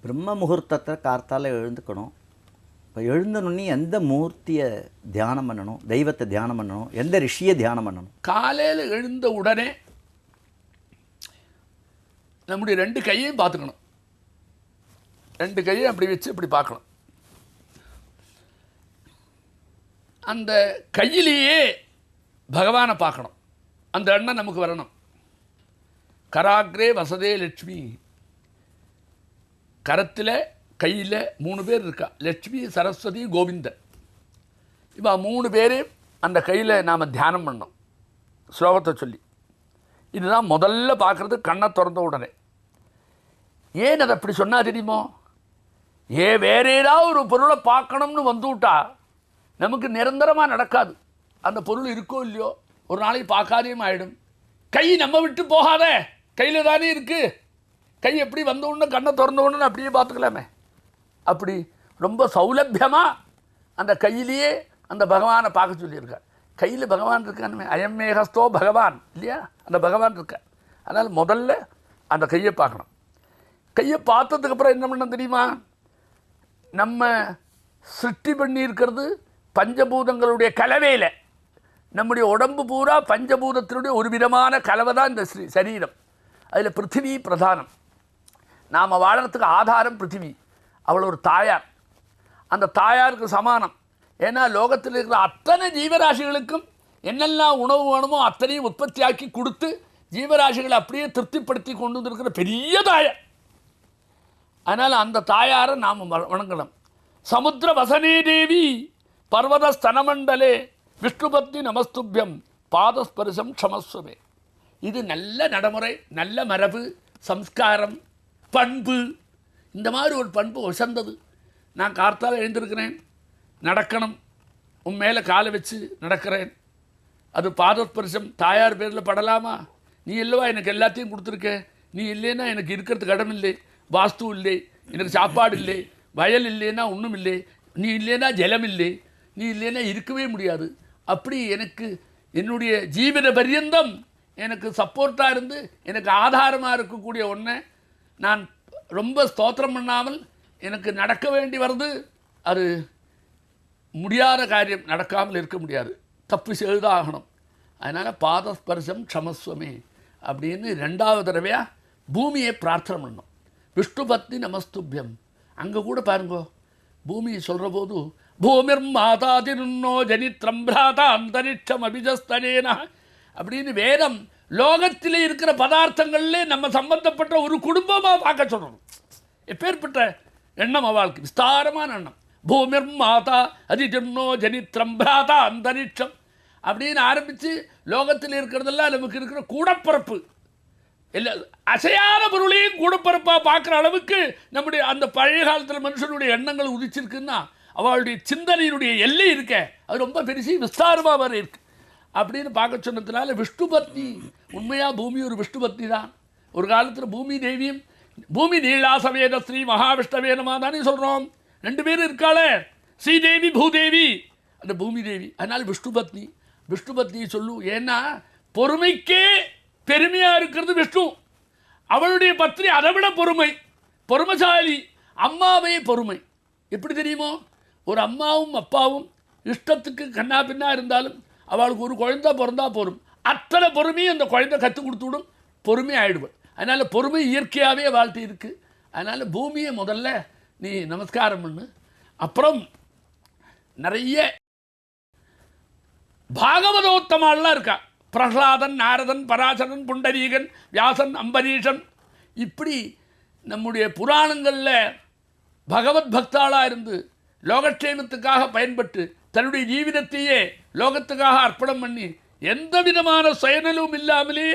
பிரம்ம முகூர்த்தத்தில் கார்த்தால எழுந்துக்கணும். இப்போ எழுந்தணுன்னே எந்த மூர்த்தியை தியானம் பண்ணணும், தெய்வத்தை தியானம் பண்ணணும், எந்த ரிஷியை தியானம் பண்ணணும்? காலையில் எழுந்த உடனே நம்முடைய 2 கையையும் பார்த்துக்கணும். 2 கையை அப்படி வச்சு இப்படி பார்க்கணும். அந்த கையிலேயே பகவானை பார்க்கணும். அந்த எண்ணம் நமக்கு வரணும். கராக்ரே வசதே லட்சுமி. கரத்தில் கையில் 3 பேர் இருக்கா. லட்சுமி, சரஸ்வதி, கோவிந்தன். இப்போ 3 பேர் அந்த கையில் நாம் தியானம் பண்ணோம் ஸ்லோகத்தை சொல்லி. இதுதான் முதல்ல பார்க்குறது கண்ணை திறந்த உடனே. ஏன் அதை அப்படி சொன்னால் தெரியுமோ? வேற ஏதாவது ஒரு பொருளை பார்க்கணும்னு வந்துவிட்டா நமக்கு நிரந்தரமாக நடக்காது. அந்த பொருள் இருக்கோ இல்லையோ ஒரு நாளைக்கு பார்க்காதையும் ஆகிடும். கை நம்ம விட்டு போகாத, கையில் தானே இருக்குது. கை எப்படி வந்த உடனே கண்ணை திறந்த உடனே அப்படியே பார்த்துக்கலாமே. அப்படி ரொம்ப சௌலபியமாக அந்த கையிலேயே அந்த பகவானை பார்க்க சொல்லியிருக்கார். கையில் பகவான் இருக்கானுமே, அயம்மேகஸ்தோ பகவான் இல்லையா, அந்த பகவான் இருக்கார். அதனால் முதல்ல அந்த கையை பார்க்கணும். கையை பார்த்ததுக்கப்புறம் என்ன பண்ண தெரியுமா? நம்ம சிருஷ்டி பண்ணி இருக்கிறது பஞ்சபூதங்களுடைய கலவையில். நம்முடைய உடம்பு பூரா பஞ்சபூதத்தினுடைய ஒரு விதமான கலவை தான் இந்த சரீரம். அதில் பிருத்திவி பிரதானம். நாம் வாழறதுக்கு ஆதாரம் பிருத்திவி. அவள் ஒரு தாயார். அந்த தாயாருக்கு சமானம். ஏன்னா லோகத்தில் இருக்கிற அத்தனை ஜீவராசிகளுக்கும் என்னெல்லாம் உணவு வேணுமோ அத்தனையும் உற்பத்தியாக்கி கொடுத்து ஜீவராசிகளை அப்படியே திருப்திப்படுத்தி கொண்டு வந்திருக்கிற பெரிய தாயார். அதனால் அந்த தாயாரை நாம் வணங்கணும். சமுத்திர வசனே தேவி பர்வத ஸ்தனமண்டலே விஷ்ணுபத்னி நமஸ்துபியம் பாதஸ்பரிசம் க்ஷமஸ்வமே. இது நல்ல நடைமுறை, நல்ல மரபு, சம்ஸ்காரம், பண்பு. இந்த மாதிரி ஒரு பண்பு உசந்தது. நான் கார்த்தால் எழுந்திருக்கிறேன், நடக்கணும், உன் மேலே காலை வச்சு நடக்கிறேன். அது பாதஸ்பரிசம் தாயார் பேரில் படலாமா? நீ இல்லவா எனக்கு எல்லாத்தையும் கொடுத்துருக்க. நீ இல்லைன்னா எனக்கு இருக்கிறதுக்கு இடம் இல்லை, வாஸ்து இல்லை, எனக்கு சாப்பாடு இல்லை, வயல் இல்லைன்னா ஒன்றும் இல்லை, நீ இல்லைன்னா ஜலம் இல்லை, நீ இல்லைன்னா இருக்கவே முடியாது. அப்படி எனக்கு என்னுடைய ஜீவன பரியந்தம் எனக்கு சப்போர்ட்டாக இருந்து எனக்கு ஆதாரமாக இருக்கக்கூடிய ஒன்றை நான் ரொம்ப ஸ்தோத்திரம் பண்ணாமல் எனக்கு நடக்க வேண்டி வருது. அது முடியாத காரியம், நடக்காமல் இருக்க முடியாது, தப்பு செய்தாகணும். அதனால் பாதஸ்பர்சம் க்ஷமஸ்வமே அப்படின்னு 2வது தடவையாக பூமியை பிரார்த்தனை பண்ணோம். விஷ்ணுபத்னி நமஸ்துபியம். அங்கே கூட பாருங்கோ, பூமியை சொல்கிற போது பூமிர் மாதாதிருன்னோ ஜனித்ரம் பிராதா அந்தரிட்சம் அபிஜஸ்தனேனா அப்படின்னு வேதம் லோகத்தில் இருக்கிற பதார்த்தங்கள்லே நம்ம சம்பந்தப்பட்ட ஒரு குடும்பமாக பார்க்க சொல்லணும். எப்பேற்பட்ட எண்ணம் அவளுக்கு, விஸ்தாரமான எண்ணம். பூமிர் மாதா அதிஜன்னோ ஜனித்ரம் பிராதா அந்தரிட்சம் அப்படின்னு ஆரம்பித்து லோகத்தில் இருக்கிறதெல்லாம் நமக்கு இருக்கிற கூடப்பரப்பு. இல்லை, அசையாத பொருளையும் கூடப்பரப்பாக பார்க்குற அளவுக்கு நம்முடைய அந்த பழைய காலத்தில் மனுஷனுடைய எண்ணங்கள் உதிச்சிருக்குன்னா அவளுடைய சிந்தனையினுடைய எல்லை இருக்க அது ரொம்ப பெருசி விஸ்தாரமாக வர இருக்கு அப்படின்னு பார்க்க சொன்னதுனால விஷ்ணுபத்னி. உண்மையாக பூமி ஒரு விஷ்ணுபத்னி தான். ஒரு காலத்தில் பூமி தேவியும் பூமி நீலாசவேத ஸ்ரீ மகாவிஷ்ணவேனமா தானே சொல்கிறோம். 2 பேரும் இருக்காளே, ஸ்ரீதேவி பூதேவி, அந்த பூமி தேவி. அதனால் விஷ்ணுபத்னி. விஷ்ணுபத்னி சொல்லும். ஏன்னா பொறுமைக்கே பெருமையாக இருக்கிறது விஷ்ணு. அவளுடைய பத்னி அதை விட பொறுமைசாலி. அம்மாவே பொறுமை. எப்படி தெரியுமோ? ஒரு அம்மாவும் அப்பாவும் இஷ்டத்துக்கு கண்ணா பின்னா இருந்தாலும் அவளுக்கு ஒரு குழந்தை பிறந்தா போரும், அத்தனை பொறுமையும் அந்த குழந்தை கற்றுக் கொடுத்துவிடும், பொறுமை ஆகிடுவேன். அதனால் பொறுமை இயற்கையாகவே வாழ்க்கை இருக்குது. அதனால் பூமியை முதல்ல நீ நமஸ்காரம் பண்ணு. அப்புறம் நிறைய பாகவதோத்தமாலாம் இருக்கா. பிரஹ்லாதன், நாரதன், பராசரன், புண்டரீகன், வியாசன், அம்பரீஷன். இப்படி நம்முடைய புராணங்களில் பகவத் பக்தாளாக இருந்து லோகக்ஷேமத்துக்காக பயன்பட்டு தன்னுடைய ஜீவிதத்தையே லோகத்துக்காக அர்ப்பணம் பண்ணி எந்த விதமான சுயநலவும் இல்லாமலே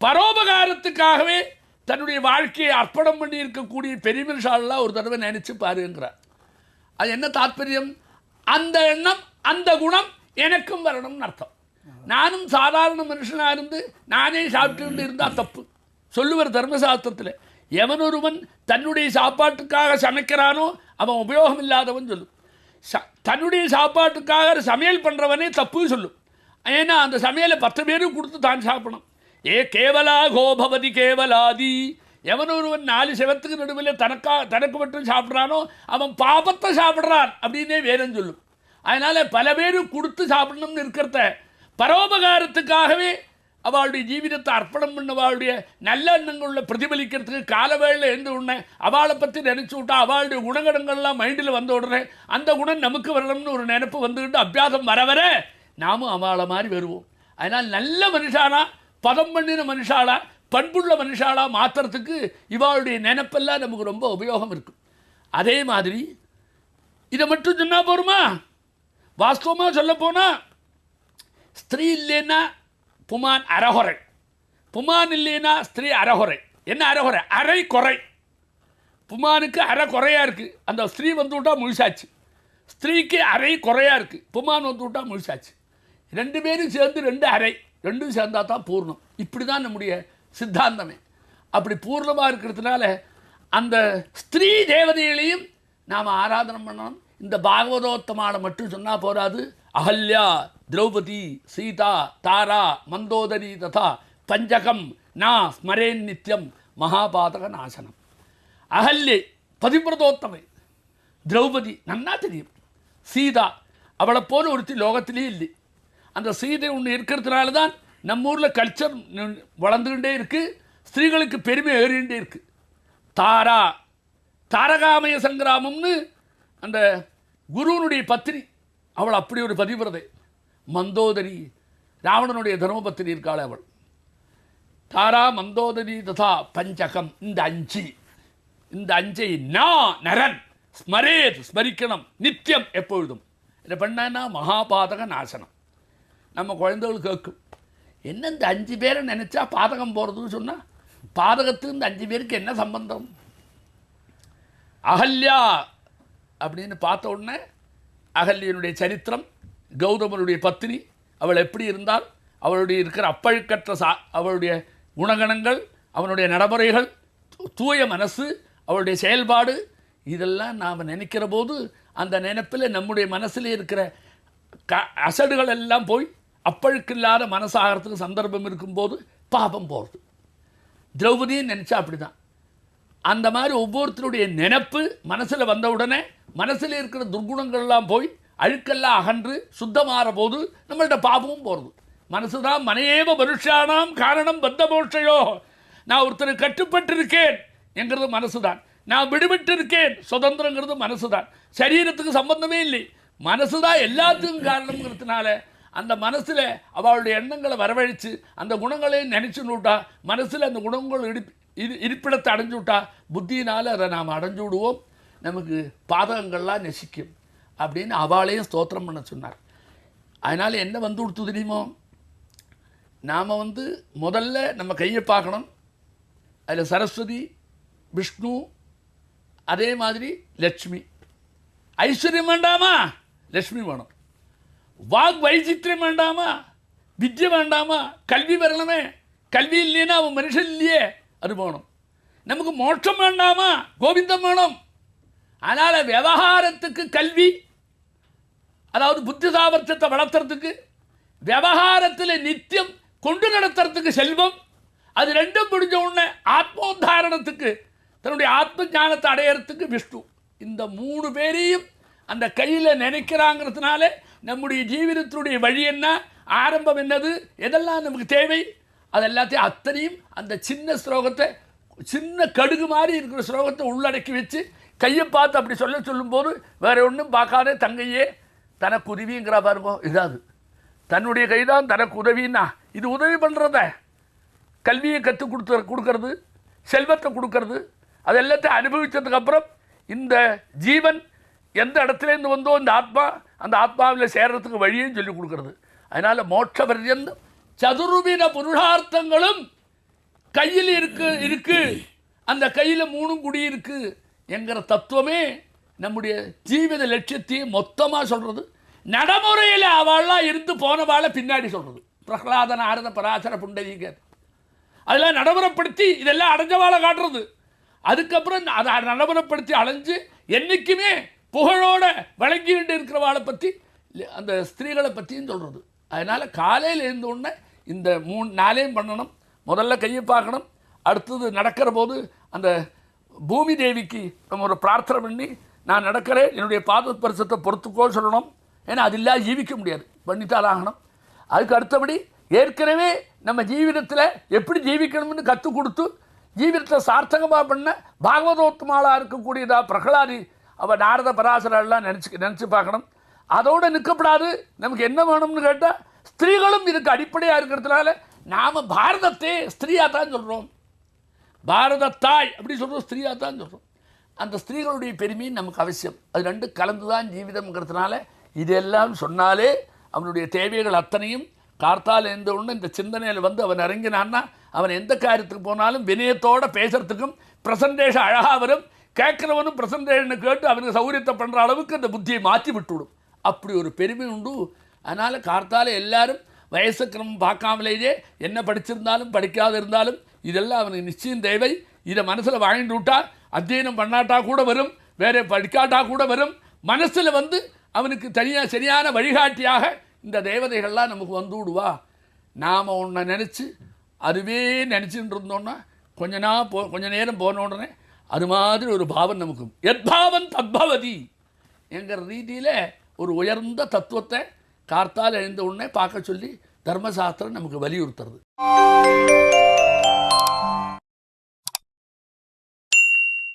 பரோபகாரத்துக்காகவே தன்னுடைய வாழ்க்கையை அர்ப்பணம் பண்ணி இருக்கக்கூடிய பெரிய மனுஷாலெல்லாம் ஒரு தடவை நினச்சி பாருங்கிறார். அது என்ன தாற்பயம்? அந்த எண்ணம், அந்த குணம் எனக்கும் வரணும்னு அர்த்தம். நானும் சாதாரண மனுஷனாக இருந்து நானே சாப்பிட்டு இருந்தால் தப்பு சொல்லுவார் தர்மசாஸ்திரத்தில். எவன் ஒருவன் தன்னுடைய சாப்பாட்டுக்காக சமைக்கிறானோ அவன் உபயோகம் இல்லாதவன் சொல்லும். தன்னுடைய சாப்பாட்டுக்காக சமையல் பண்ணுறவனே தப்பு சொல்லும். ஏன்னா அந்த சமையலை 10 பேரும் கொடுத்து தான் சாப்பிடணும். ஏ கேவலா கோபவதி கேவலாதி எவன் ஒருவன் 4 செவத்துக்கு நடுவில் தனக்கு மட்டும் சாப்பிட்றானோ அவன் பாபத்தை சாப்பிட்றான் அப்படின்னே வேதம் சொல்லும். அதனால் பல பேர் கொடுத்து சாப்பிடணும்னு இருக்கிறத பரோபகாரத்துக்காகவே அவளுடைய ஜீவிதத்தை அர்ப்பணம் பண்ண அவளுடைய நல்ல எண்ணங்களில் பிரதிபலிக்கிறதுக்கு காலவேளையில் எழுந்த உடனே அவளை பற்றி நினச்சி விட்டா அவளுடைய குணகணங்கள்லாம் மைண்டில் வந்த உடனே அந்த குணம் நமக்கு வரணும்னு ஒரு நினைப்பு வந்துக்கிட்டு அபியாசம் வர வர நாமும் அவளை மாதிரி வருவோம். அதனால் நல்ல மனுஷாலா, பதம் பண்ணின மனுஷாலா, பண்புள்ள மனுஷாலா மாற்றுறதுக்கு இவாளுடைய நினைப்பெல்லாம் நமக்கு ரொம்ப உபயோகம் இருக்கும். அதே மாதிரி இதை மட்டும் சொன்னால் போருமா? வாஸ்தவமாக சொல்ல போனால் ஸ்திரீ இல்லைன்னா புமான் அறகுறை, புமான் இல்லைன்னா ஸ்திரீ அறகுறை. என்ன அறகுறை? அரை குறை. புமானுக்கு அரை குறையாக இருக்குது, அந்த ஸ்திரீ வந்து விட்டா முழுசாச்சு. ஸ்திரீக்கு அரை குறையாக இருக்குது, புமான் வந்து விட்டா முழுசாச்சு. 2 பேரும் சேர்ந்து 2 அரை, 2 சேர்ந்தா தான் பூர்ணம். இப்படி தான் நம்முடைய சித்தாந்தமே. அப்படி பூர்ணமாக இருக்கிறதுனால அந்த ஸ்திரீ தேவதைகளையும் நாம் ஆராதனை பண்ணணும். இந்த பாகவதோத்தமாவை மட்டும் சொன்னால் போராது. அகல்யா, திரௌபதி, சீதா, தாரா, மந்தோதரி ததா பஞ்சகம் நா ஸ்மரேன் நித்யம் மகாபாதக நாசனம். அகல்யை பதிவிரதோத்தமை, திரௌபதி நன்னா தெரியும், சீதா அவளை போல ஒருத்தி லோகத்திலே இல்லை. அந்த சீதை ஒன்று இருக்கிறதுனால தான் நம்ம ஊரில் கல்ச்சர் வளர்ந்துக்கிட்டே இருக்குது, ஸ்திரீகளுக்கு பெருமை ஏறிகிட்டே இருக்குது. தாரா, தாரகாமய சங்கிராமம்னு அந்த குருவனுடைய பத்தினி, அவள் அப்படி ஒரு பதிவிரதை. மந்தோதரி, ராவணனுடைய தர்மபத்தினி இருக்காள் அவள். தாரா, மந்தோதரி ததா பஞ்சகம், இந்த 5, இந்த 5ஐ நரன் ஸ்மரேத், ஸ்மரிக்கணும் நித்தியம் எப்பொழுதும். இதை பண்ணா மகாபாதக நாசனம். நம்ம குழந்தைகள் கேட்கும், என்ன இந்த 5 பேரை நினச்சா பாதகம் போகிறதுன்னு சொன்னால், பாதகத்துக்கு இந்த 5 பேருக்கு என்ன சம்பந்தம்? அகல்யா அப்படின்னு பார்த்த உடனே அகல்யனுடைய சரித்திரம், கௌதமனுடைய பத்தினி, அவள் எப்படி இருந்தால், அவளுடைய இருக்கிற அப்பழுக்கற்ற அவளுடைய குணகணங்கள், அவனுடைய நடைமுறைகள், தூய மனசு, அவளுடைய செயல்பாடு, இதெல்லாம் நாம் நினைக்கிற போது அந்த நினைப்பில் நம்முடைய மனசில் இருக்கிற அசடுகள் எல்லாம் போய் அப்பழுக்கில்லாத மனசாகிறதுக்கு சந்தர்ப்பம் இருக்கும்போது பாபம் போகிறது. திரௌபதியும் நினச்சா அப்படி தான். அந்த மாதிரி ஒவ்வொருத்தருடைய நினைப்பு மனசில் வந்த உடனே மனசில் இருக்கிற துர்குணங்கள்லாம் போய் அழுக்கெல்லாம் அகன்று சுத்தமாகிற போது நம்மள்கிட்ட பாபமும் போகிறது. மனசு தான் மனையேவ மனுஷானாம் காரணம் பந்த மோட்சையோ. நான் ஒருத்தர் கட்டுப்பட்டிருக்கேன் என்கிறது மனசு தான், நான் விடுபட்டு இருக்கேன் சுதந்திரங்கிறது மனசு தான். சரீரத்துக்கு சம்பந்தமே இல்லை, மனசு தான் எல்லாத்துக்கும் காரணங்கிறதுனால அந்த மனசில் அவளுடைய எண்ணங்களை வரவழைச்சு அந்த குணங்களையும் நினச்சி விட்டா, மனசில் அந்த குணங்கள் இருப்பிடத்தை அடைஞ்சு விட்டா, புத்தியினால் அதை நாம் அடைஞ்சு விடுவோம், நமக்கு பாதகங்கள்லாம் நெசிக்கும் அப்படின்னு அவளையும் ஸ்தோத்திரம் பண்ண சொன்னார். அதனால் என்ன வந்து கொடுத்து தெரியுமோ, நாம் முதல்ல நம்ம கையை பார்க்கணும். அதில் சரஸ்வதி, விஷ்ணு, அதே மாதிரி லட்சுமி. ஐஸ்வர்யம் வேண்டாமா? லட்சுமி வேணும். வாக் வைச்சித்திரம் வேண்டாமா? வித்யை வேண்டாமா? கல்வி வரணுமே, கல்வி இல்லைன்னா அவன் மனுஷன் இல்லையே, அது போகணும். நமக்கு மோட்சம் வேண்டாமா? கோவிந்தம் வேணும். அதனால் விவகாரத்துக்கு கல்வி, அதாவது புத்தி சாமர்த்தியத்தை வளர்த்துறதுக்கு, விவகாரத்தில் நித்தியம் கொண்டு நடத்துறதுக்கு செல்வம், அது 2 முடிஞ்ச உடனே ஆத்மோத்தாரணத்துக்கு, தன்னுடைய ஆத்ம ஞானத்தை அடையிறதுக்கு விஷ்ணு. இந்த 3 பேரையும் அந்த கையில் நினைக்கிறாங்கிறதுனால நம்முடைய ஜீவிதத்தினுடைய வழி என்ன, ஆரம்பம் என்னது, எதெல்லாம் நமக்கு தேவை, அதெல்லாத்தையும் அத்தனையும் அந்த சின்ன ஸ்லோகத்தை, சின்ன கடுகு மாதிரி இருக்கிற ஸ்லோகத்தை உள்ளடக்கி வச்சு கையை பார்த்து அப்படி சொல்லும்போது வேறு ஒன்றும் பார்க்காதே தங்கையே தனக்கு உதவிங்கிற பாருங்க. இதாது தன்னுடைய கைதான் தனக்கு உதவின்னா, இது உதவி பண்ணுறத கல்வியை கற்றுக் கொடுக்கறது, செல்வத்தை கொடுக்கறது, அது எல்லாத்தையும் அனுபவித்ததுக்கப்புறம் இந்த ஜீவன் எந்த இடத்துலேருந்து வந்தோ இந்த ஆத்மா, அந்த ஆத்மாவில் சேர்றதுக்கு வழியும் சொல்லிக் கொடுக்கறது. அதனால் மோட்ச பர்யந்தம் சதுர்வித புருஷார்த்தங்களும் கையில் இருக்கு, அந்த கையில் 3 குடி இருக்கு என்கிற தத்துவமே நம்முடைய ஜீவித லட்சியத்தையும் மொத்தமாக சொல்கிறது. நடைமுறையில் அவள்லாம் இருந்து போனவாளை பின்னாடி சொல்கிறது. பிரகலாத, நாரத, பராசர, புண்டரீகர் அதெல்லாம் நடைமுறைப்படுத்தி இதெல்லாம் அடைஞ்சவாளை காட்டுறது. அதுக்கப்புறம் அதை நடைமுறைப்படுத்தி அலைஞ்சு என்றைக்குமே புகழோட வழங்கிட்டு இருக்கிறவாளை பற்றி, அந்த ஸ்திரீகளை பற்றியும் சொல்கிறது. அதனால் காலையில் எழுந்த உடனே இந்த 3 4 பண்ணணும். முதல்ல கையை பார்க்கணும், அடுத்தது நடக்கிற போது அந்த பூமி தேவிக்கு நம்ம ஒரு பிரார்த்தனை பண்ணி நான் நடக்கிறேன், என்னுடைய பாத ஸ்பர்சத்தை பொறுத்துக்கோ சொல்லணும். ஏன்னா அது இல்லாத ஜீவிக்க முடியாது, பண்ணித்தான் ஆகணும். அதுக்கு அடுத்தபடி ஏற்கனவே நம்ம ஜீவிதத்தில் எப்படி ஜீவிக்கணும்னு கற்றுக் கொடுத்து ஜீவிதத்தை சார்த்தகமாக பண்ண பாகவதோத்தமாளாக இருக்கக்கூடியதா பிரகலாதி அவள் நாரத பராசரெல்லாம் நினச்சி பார்க்கணும். அதோடு நிற்கப்படாது. நமக்கு என்ன வேணும்னு கேட்டால் ஸ்திரீகளும் இதுக்கு அடிப்படையாக இருக்கிறதுனால நாம் பாரதத்தை ஸ்திரீயாக தான் சொல்கிறோம். பாரத தாய் அப்படி சொல்கிறோம், ஸ்திரீயாக தான் சொல்கிறோம். அந்த ஸ்திரீகளுடைய பெருமையும் நமக்கு அவசியம். அது ரெண்டு கலந்து தான் ஜீவிதம்ங்கிறதுனால இதெல்லாம் சொன்னாலே அவனுடைய தேவைகள் அத்தனையும் கார்த்தால் எழுந்த உடனே இந்த சிந்தனையில் வந்து அவன் இறங்கினான்னா அவன் எந்த காரியத்துக்கு போனாலும் வினயத்தோடு பேசுகிறதுக்கும் ப்ரெசன்டேஷன் அழகாக வரும். கேட்குறவனும் ப்ரெசன்டேஷனை கேட்டு அவனுக்கு சௌகரியத்தை பண்ணுற அளவுக்கு அந்த புத்தியை மாற்றி விட்டுவிடும். அப்படி ஒரு பெருமை உண்டு. அதனால் கார்த்தால எல்லாரும் வயசுக்கிரமம் பார்க்காமலேயே என்ன படிச்சிருந்தாலும் படிக்காத இருந்தாலும் இதெல்லாம் அவனுக்கு நிச்சயம் தேவை. இதை மனசில் வாங்கிட்டு விட்டா அத்தியனம் பண்ணாட்டா கூட வரும், வேறு படிக்காட்டா கூட வரும். மனசில் வந்து அவனுக்கு தனியாக சரியான வழிகாட்டியாக இந்த தேவதைகள்லாம் நமக்கு வந்து விடுவா. நாம் ஒன்றை நினச்சி அதுவே நினச்சிட்டு இருந்தோன்னா கொஞ்ச நேரம் போன உடனே அது மாதிரி ஒரு பாவம் நமக்கு எத்பாவன் தத்பவதி என்கிற ரீதியில் ஒரு உயர்ந்த தத்துவத்தை கார்த்தால் எழுந்த உடனே பார்க்க சொல்லி தர்மசாஸ்திரம் நமக்கு வலியுறுத்துறது.